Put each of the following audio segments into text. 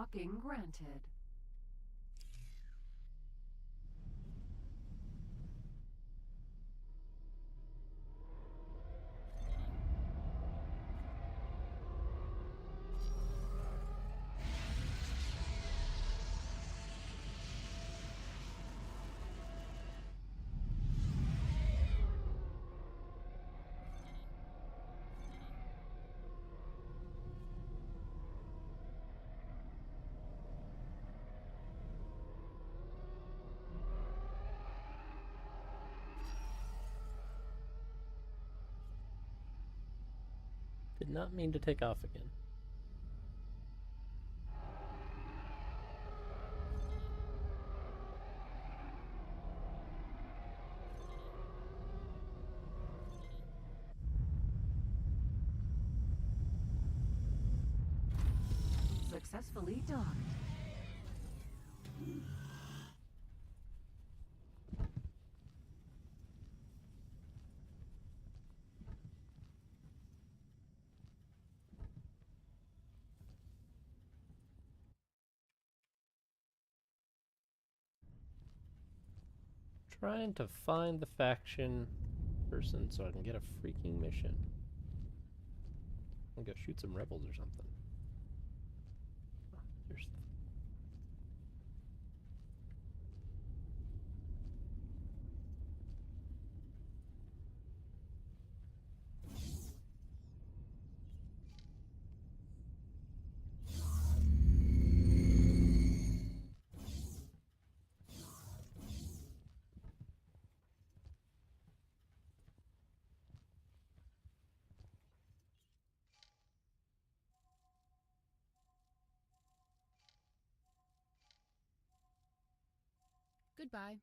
Docking granted. Did not mean to take off again. Successfully docked. Trying to find the faction person so I can get a freaking mission. I'll go shoot some rebels or something. There's Goodbye.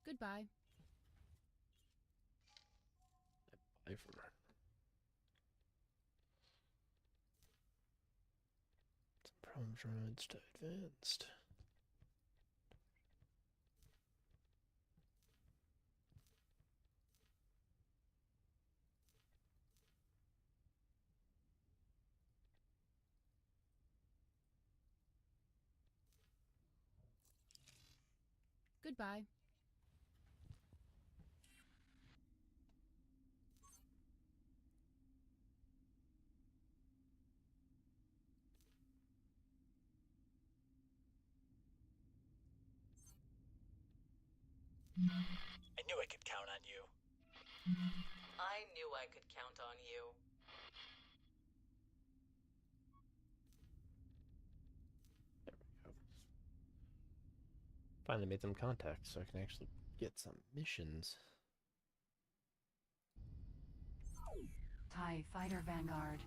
Goodbye. I from her. Some problems roads to advanced. Goodbye. I knew I could count on you. I knew I could count on you. There we go. Finally made some contacts so I can actually get some missions. TIE Fighter Vanguard.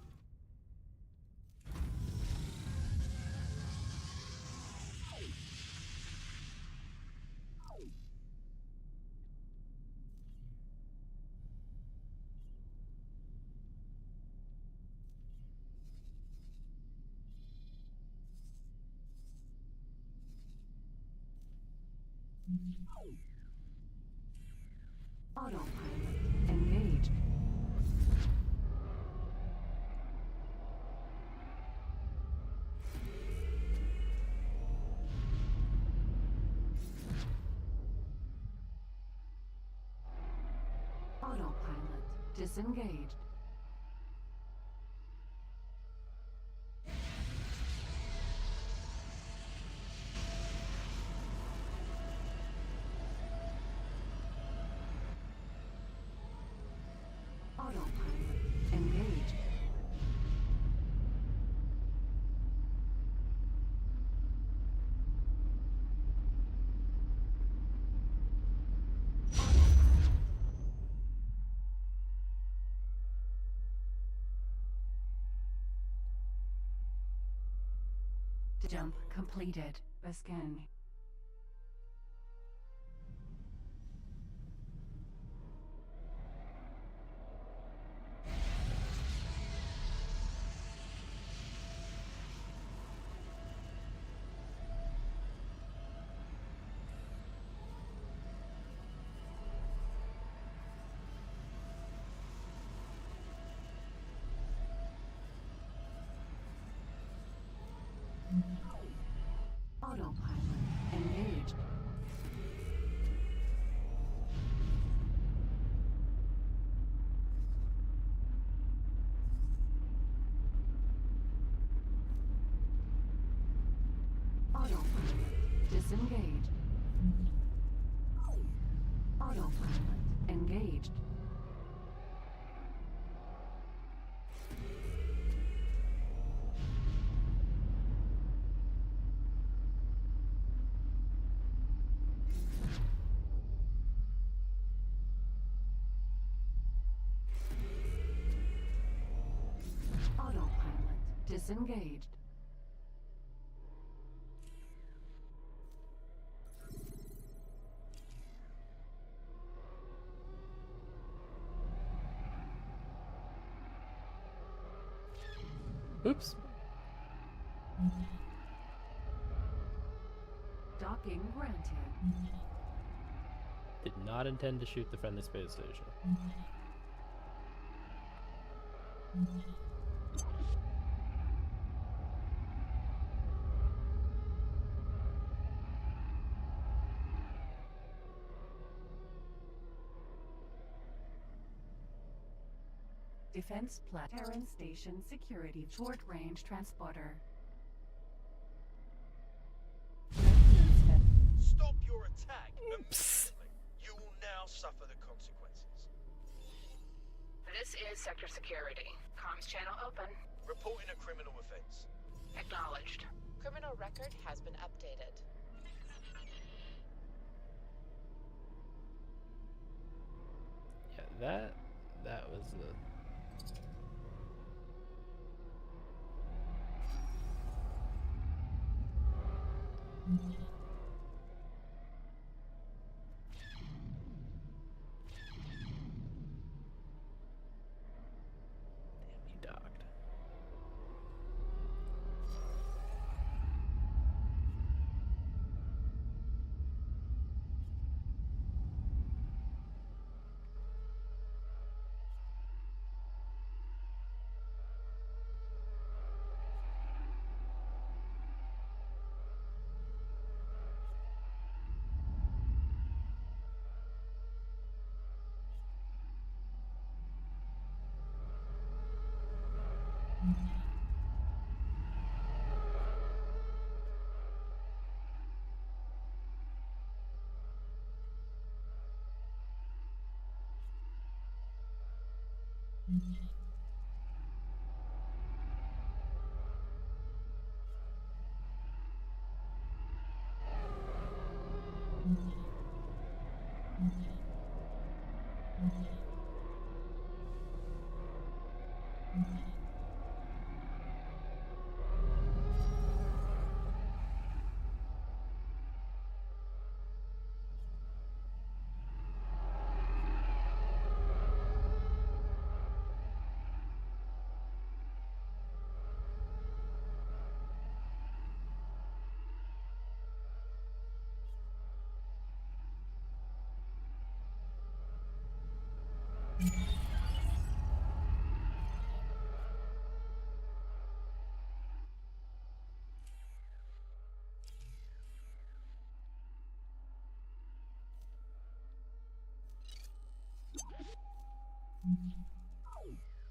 Autopilot engaged. Autopilot disengaged. Autopilot engaged. Jump completed. Scan. Autopilot disengaged. Autopilot engaged. Autopilot disengaged. Oops. Docking granted. Did not intend to shoot the friendly space station. Defense Terran Station Security Short Range Transporter. Stop your attack immediately. You will now suffer the consequences. This is Sector Security. Comms channel open. Reporting a criminal offense. Acknowledged. Criminal record has been updated. Yeah, that was the. Damn, he docked.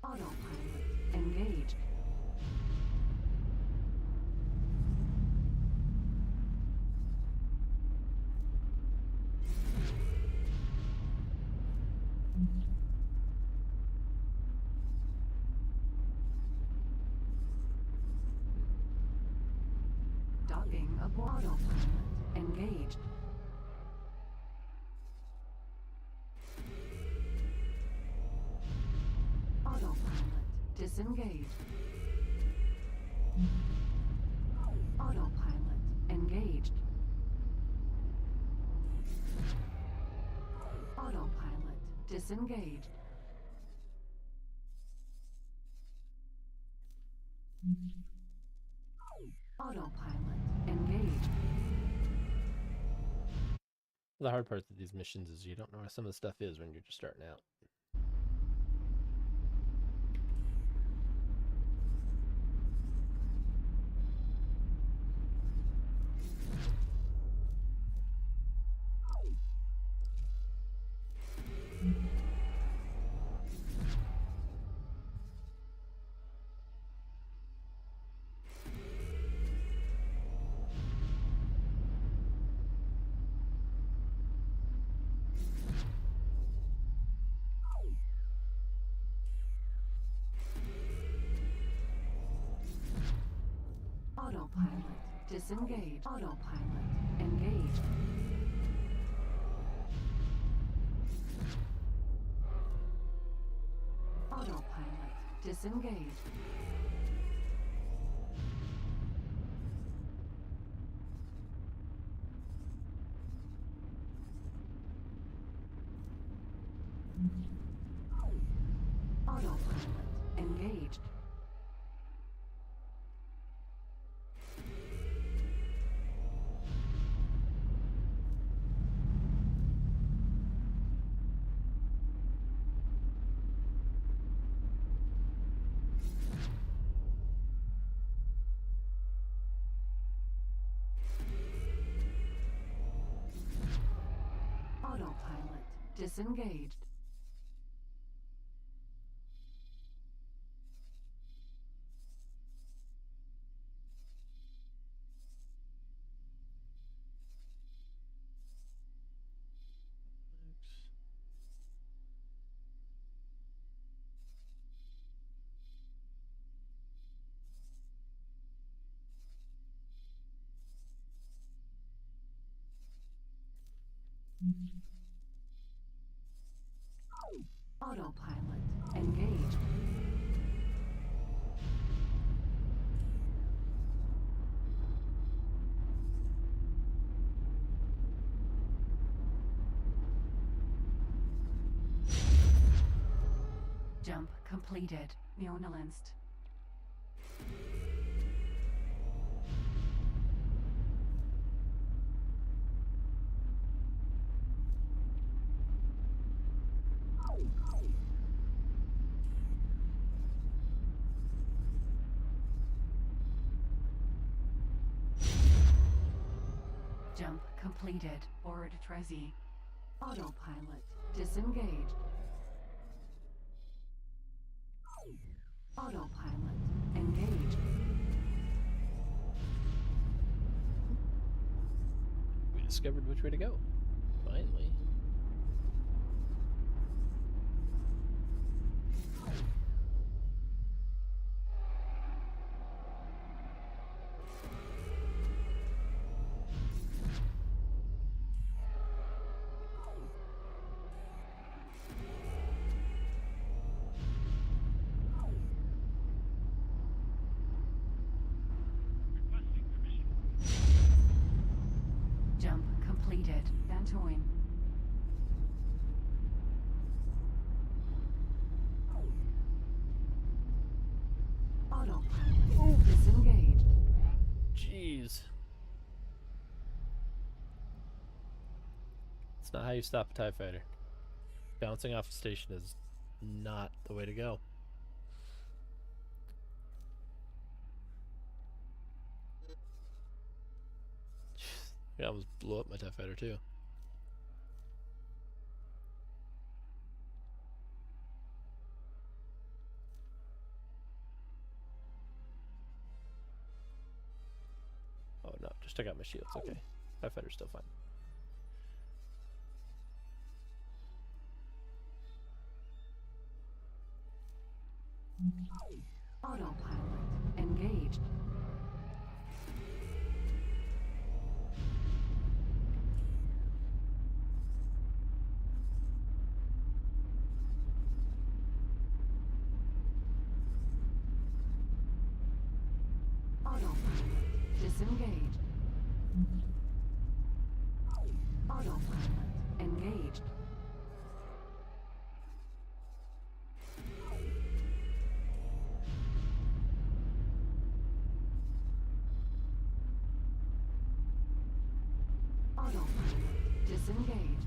Autopilot engaged. Docking aboard. Autopilot engaged. Autopilot disengaged. Autopilot engaged. Autopilot disengaged. Autopilot engaged. The hard part of these missions is you don't know where some of the stuff is when you're just starting out. Disengage. Autopilot. Engaged. Autopilot. Disengaged. Autopilot. Engaged. Autopilot. Disengaged. Autopilot. Engaged. Jump completed. Neonalanced. Jump completed. Board Trezzy. Autopilot. Disengaged. Autopilot. Engaged. We discovered which way to go. Finally. Jump completed. Antoine. Autopilot. Disengaged. Jeez. It's not how you stop a TIE fighter. Bouncing off a station is not the way to go. I almost blew up my TIE fighter too. Oh no, just took out my shields. Okay. TIE fighter's still fine. Autopilot. Engaged. Autopilot. Disengaged. Autopilot. Engaged. Autopilot. Disengaged.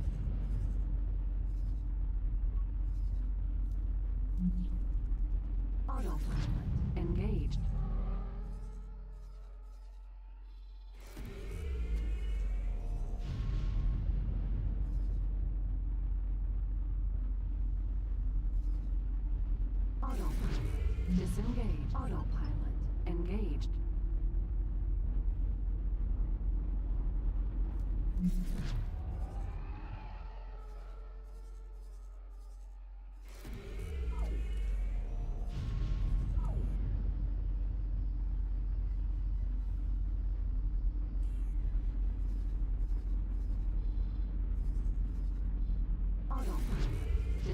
Autopilot. Engaged. Autopilot. Disengaged. Autopilot. Engaged.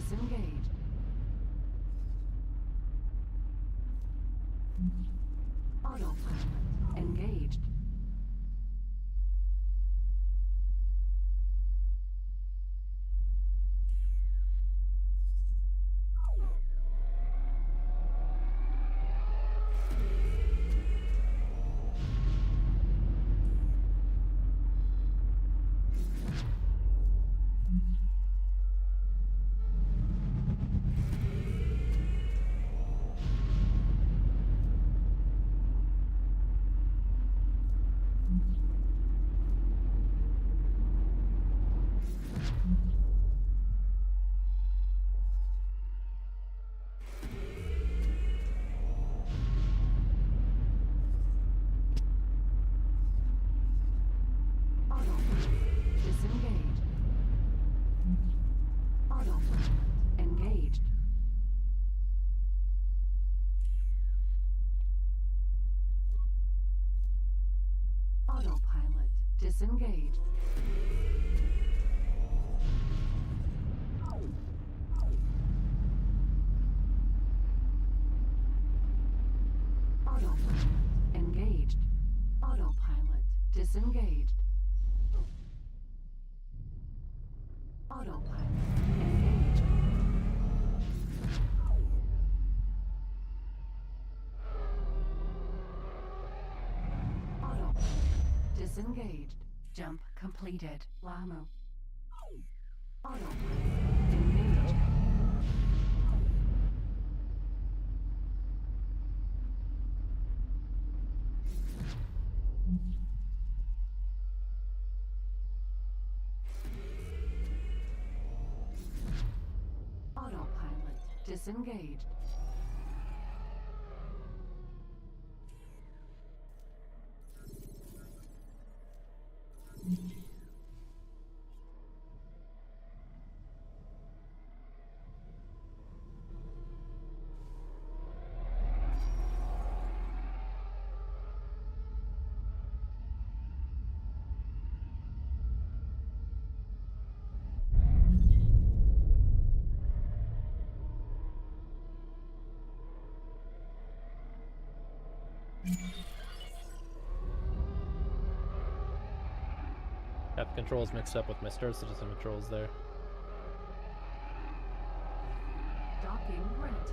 Disengaged. Autopilot engaged. Autopilot disengaged. Autopilot engaged. Autopilot disengaged. Autopilot engaged. Autopilot disengaged. Autopilot engaged. Autopilot disengaged. Jump completed. Lamo. Autopilot engaged. Autopilot disengaged. Got the controls mixed up with my Star Citizen controls there. Docking granted.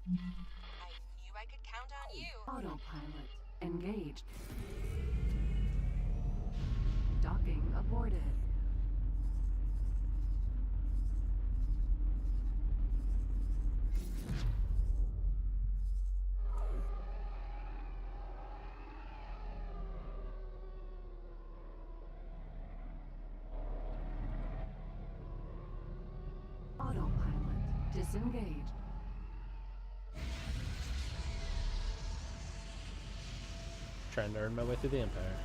I knew I could count on you. Autopilot engaged. Docking aborted. Autopilot disengaged. Trying to earn my way through the Empire.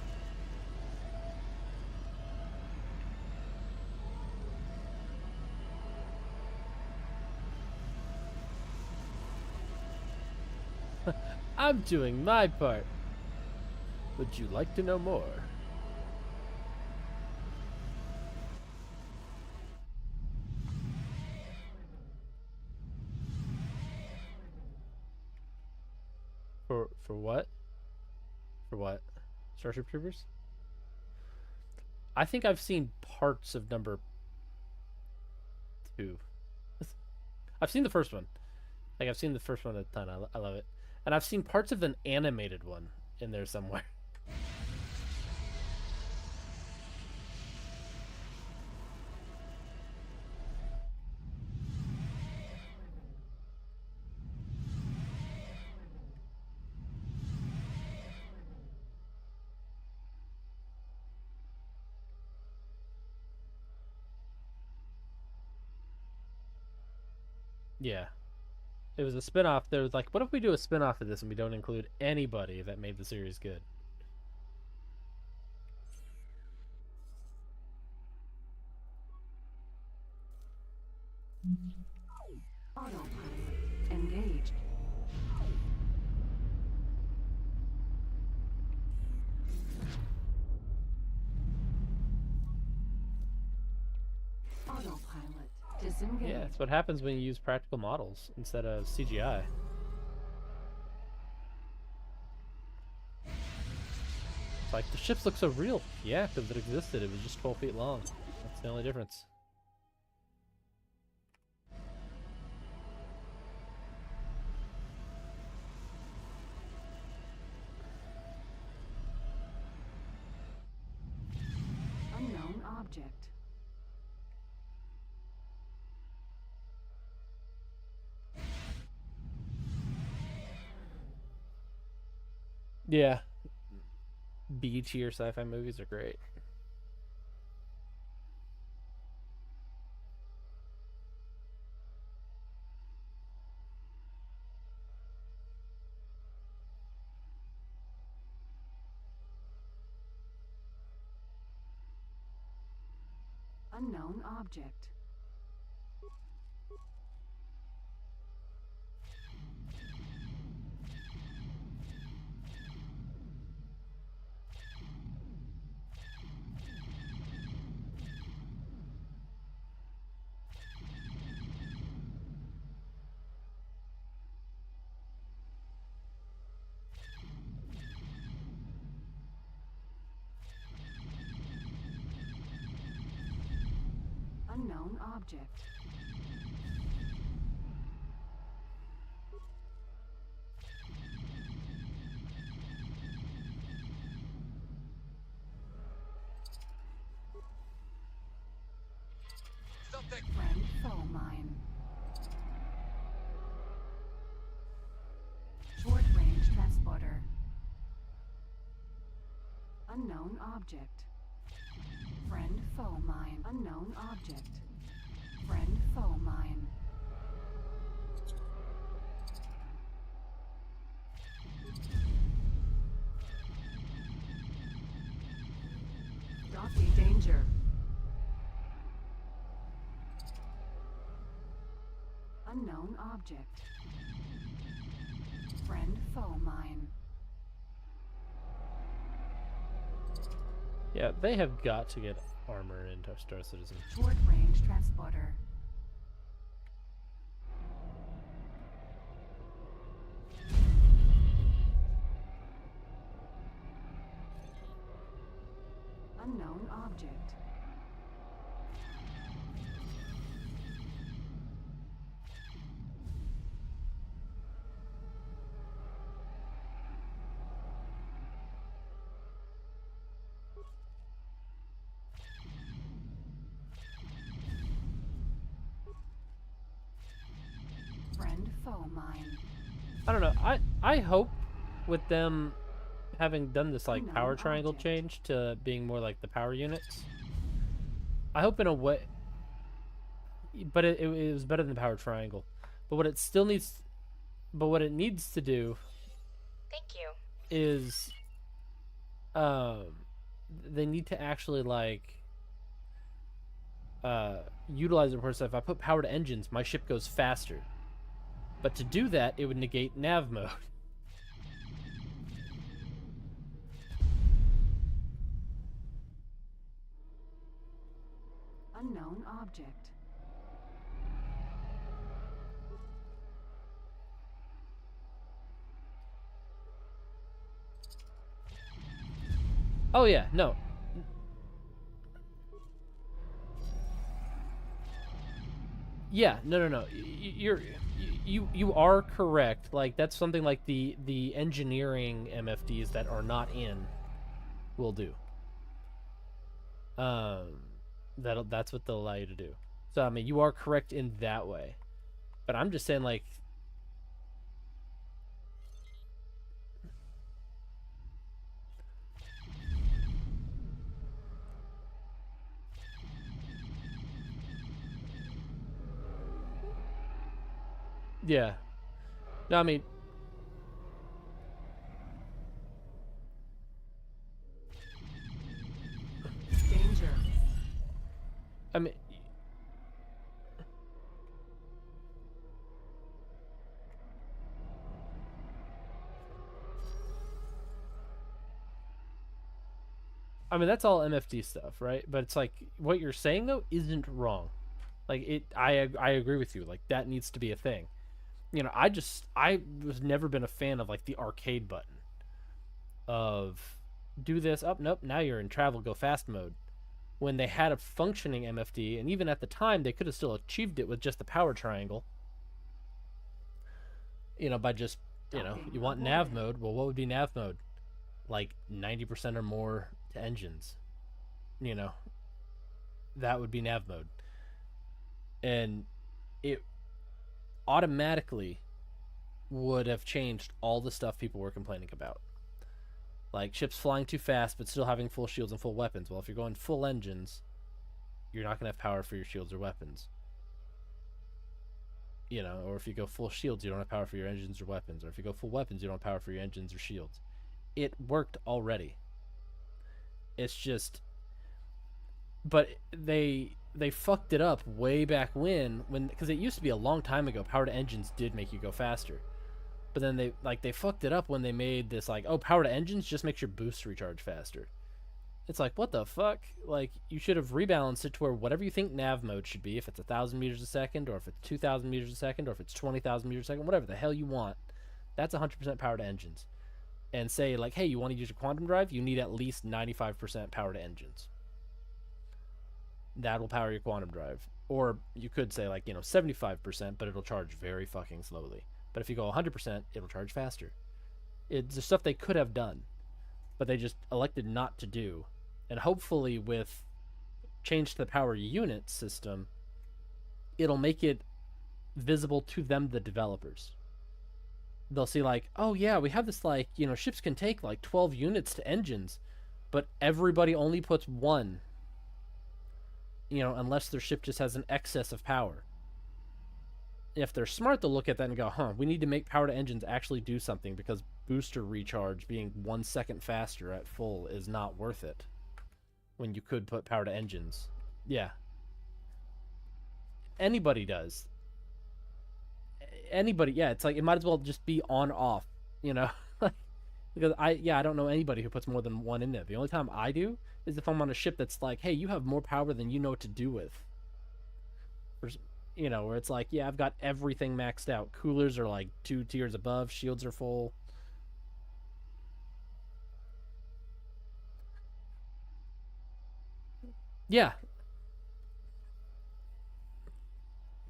I'm doing my part. Would you like to know more? For what? For what? Starship Troopers? I think I've seen parts of number 2. I've seen the first one. Like, I've seen the first one a ton. I love it. And I've seen parts of an animated one in there somewhere. Yeah. It was a spin-off. There was like, what if we do a spin-off of this and we don't include anybody that made the series good? Autopilot engaged. Autopilot disengaged. Yeah, that's what happens when you use practical models instead of CGI. It's like, the ships look so real. Yeah, because it existed. It was just 12 feet long. That's the only difference. Unknown object. Yeah. B tier sci-fi movies are great. Unknown object. Unknown object. Stop that. Friend foe mine. Short range transporter. Unknown object. Friend foe mine. Unknown object. Friend foe mine. Docky danger. Unknown object. Friend foe mine. Yeah, they have got to get armor into Star Citizen. Short range transporter. Unknown object. Friend foe mine. I don't know. I hope with them having done this like Unknown power triangle object. change to being more like the power units. I hope in a way, but it was better than the power triangle. But what it still needs, but what it needs to do Thank you. is, they need to actually like utilize it. For stuff. If I put power to engines, my ship goes faster. But to do that, it would negate nav mode. Unknown object. Oh yeah, no. Yeah, no. You are correct. Like that's something like the engineering MFDs that are not in will do. That's what they'll allow you to do. So I mean, you are correct in that way. But I'm just saying like yeah. No, I mean Danger. I mean I mean, that's all MFD stuff, right? But it's like what you're saying though isn't wrong. Like I agree with you. Like that needs to be a thing. You know, I was never been a fan of like the arcade button of do this up. Nope, now you're in travel go fast mode. When they had a functioning MFD, and even at the time they could have still achieved it with just the power triangle. You know, by just you want nav mode. Well, what would be nav mode? Like 90% or more to engines. You know, that would be nav mode. And it automatically would have changed all the stuff people were complaining about. Like ships flying too fast but still having full shields and full weapons. Well, if you're going full engines, you're not going to have power for your shields or weapons. You know, or if you go full shields, you don't have power for your engines or weapons. Or if you go full weapons, you don't have power for your engines or shields. It worked already. It's just... But they fucked it up way back when because it used to be a long time ago, power to engines did make you go faster. But then they fucked it up when they made this like, oh, power to engines just makes your boost recharge faster. It's like, what the fuck? Like, you should have rebalanced it to where whatever you think nav mode should be, if it's 1,000 meters a second, or if it's 2,000 meters a second, or if it's 20,000 meters a second, whatever the hell you want, that's 100% power to engines. And say, like, hey, you want to use your quantum drive? You need at least 95% power to engines. That will power your quantum drive. Or you could say, like, 75%, but it'll charge very fucking slowly. But if you go 100%, it'll charge faster. It's the stuff they could have done, but they just elected not to do. And hopefully with change to the power unit system, it'll make it visible to them, the developers. They'll see like, oh yeah, we have this like, ships can take like 12 units to engines, but everybody only puts 1. Unless their ship just has an excess of power. If they're smart, they'll look at that and go, we need to make power to engines actually do something because booster recharge being 1 second faster at full is not worth it. When you could put power to engines. Yeah. Anybody does. Anybody, yeah, it's like it might as well just be on off, because I don't know anybody who puts more than 1 in there. The only time I do is if I'm on a ship that's like, hey, you have more power than you know what to do with. Or, where it's like, yeah, I've got everything maxed out. Coolers are like 2 tiers above, shields are full. Yeah.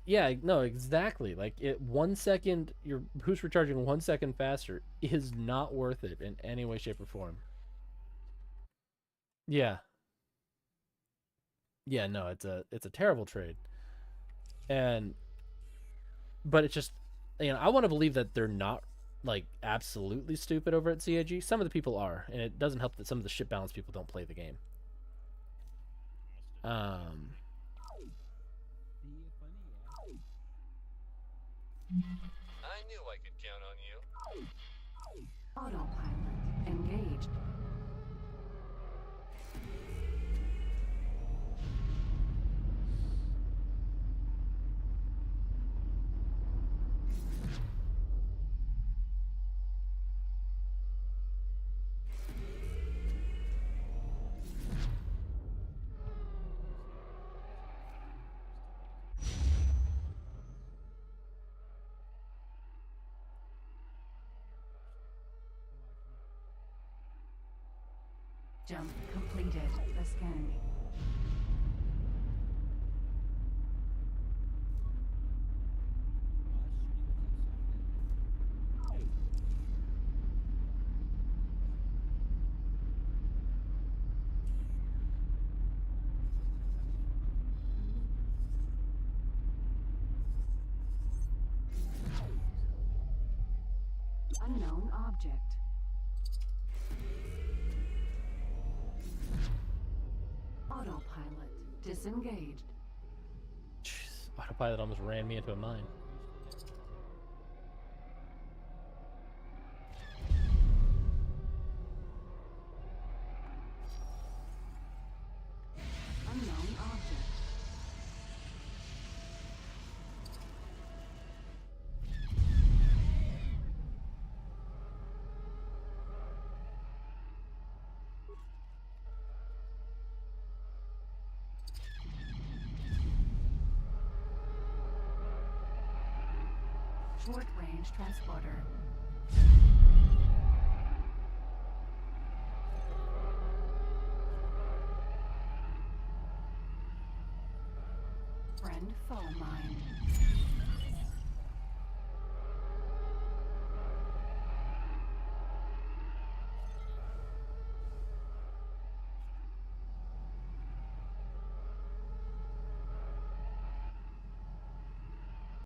Yeah, no, exactly. Like, 1 second, your boost recharging 1 second faster is not worth it in any way, shape, or form. Yeah. Yeah, no, it's a terrible trade. But it's just, I want to believe that they're not, like, absolutely stupid over at CIG. Some of the people are, and it doesn't help that some of the ship balance people don't play the game. I knew I could count on you. Autopilot engaged. Jump completed. The scan. Unknown object. Autopilot disengaged. Jeez, autopilot almost ran me into a mine. Unknown object. Short-range transporter. Friend foe mine.